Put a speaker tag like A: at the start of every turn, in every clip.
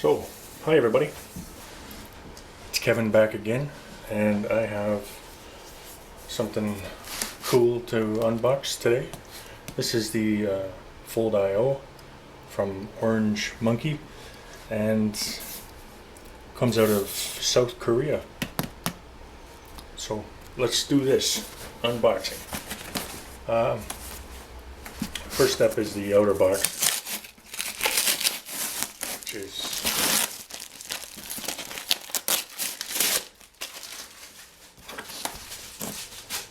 A: So, hi everybody, it's Kevin back again, and I have something cool to unbox today. This is the Foldio from OrangeMonkie, and comes out of South Korea. So let's do this unboxing. First step is the outer box, which is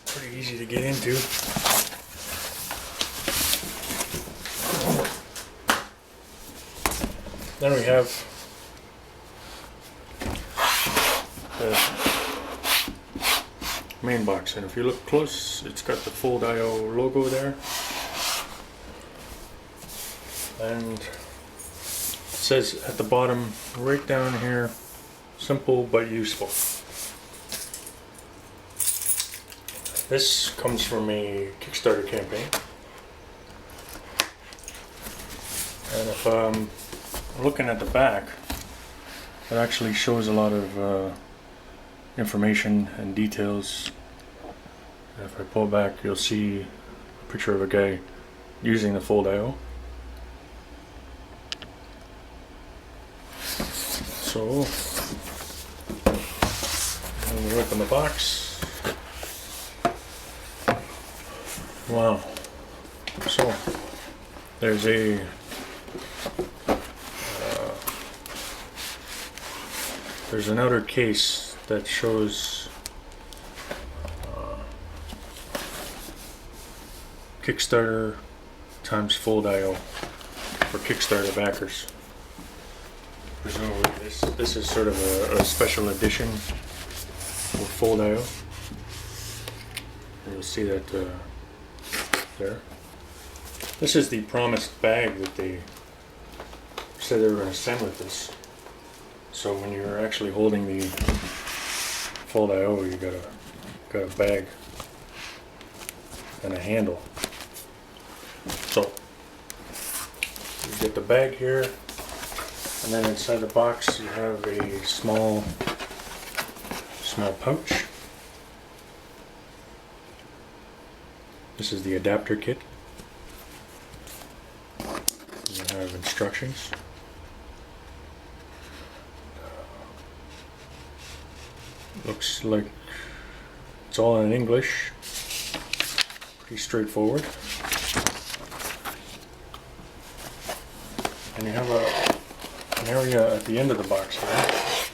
A: pretty easy to get into. Then we have the main box, and if you look close, it's got the Foldio logo there, and it says at the bottom right down here, simple but useful. This comes from a Kickstarter campaign, and if looking at the back, it actually shows a lot of information and details. If I pull back, you'll see a picture of a guy using the Foldio. So, when we open the box, wow. So, there's an outer case that shows Kickstarter times Foldio for Kickstarter backers. Presumably this is sort of a special edition for Foldio. And you'll see that there. This is the promised bag that they said they were going to send with this. So when you're actually holding the Foldio, you got a bag and a handle. So you get the bag here, and then inside the box you have a small pouch. This is the adapter kit. You have instructions. Looks like it's all in English. Pretty straightforward. And you have an area at the end of the box here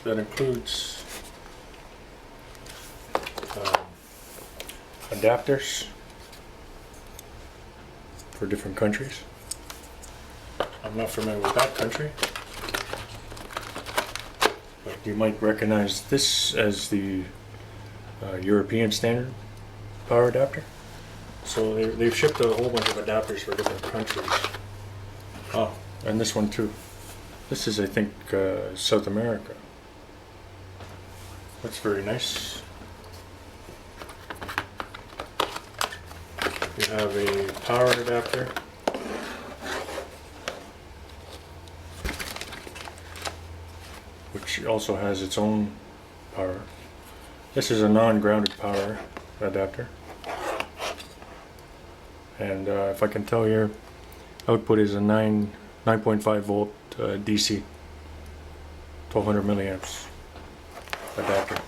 A: that includes adapters for different countries. I'm not familiar with that country, but you might recognize this as the European standard power adapter. So they've shipped a whole bunch of adapters for different countries. Oh, and this one too. This is, I think, South America. That's very nice. We have a power adapter. Which also has its own power. This is a non-grounded power adapter. And if I can tell here, output is a 9.5 volt DC, 1200 milliamps adapter.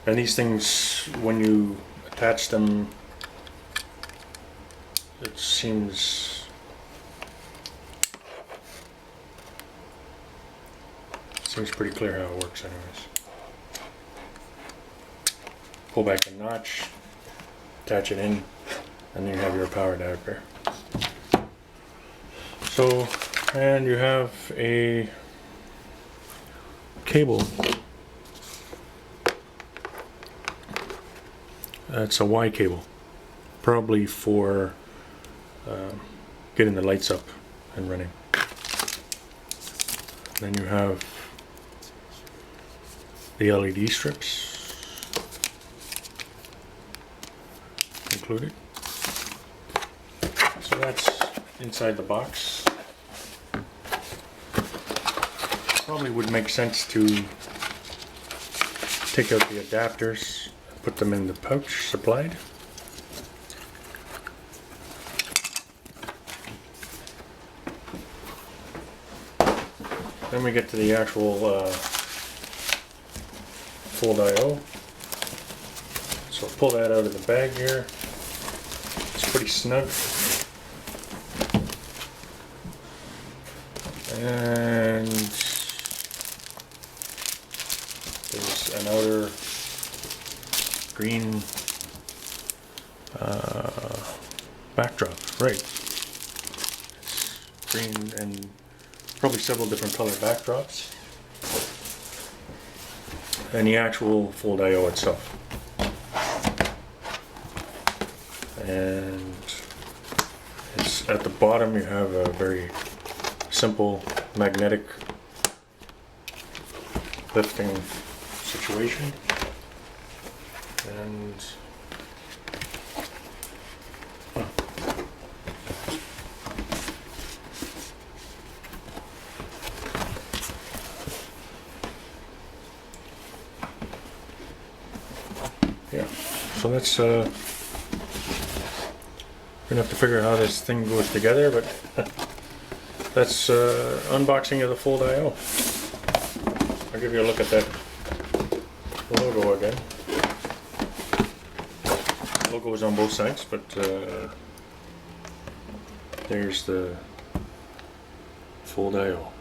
A: And these things, when you attach them, it seems pretty clear how it works anyways. Pull back a notch, attach it in, and then you have your power adapter. So, and you have a cable. It's a Y cable, probably for getting the lights up and running. Then you have the LED strips included. So that's inside the box. Probably would make sense to take out the adapters, put them in the pouch supplied. Then we get to the actual Foldio. So pull that out of the bag here. It's pretty snug. And there's an outer green backdrop, right? It's green and probably several different color backdrops. And the actual Foldio itself. And it's at the bottom you have a very simple magnetic lifting situation, and yeah, so that's we're gonna have to figure out how this thing goes together, but that's unboxing of the Foldio. I'll give you a look at that logo again. Logo is on both sides, but there's the Foldio.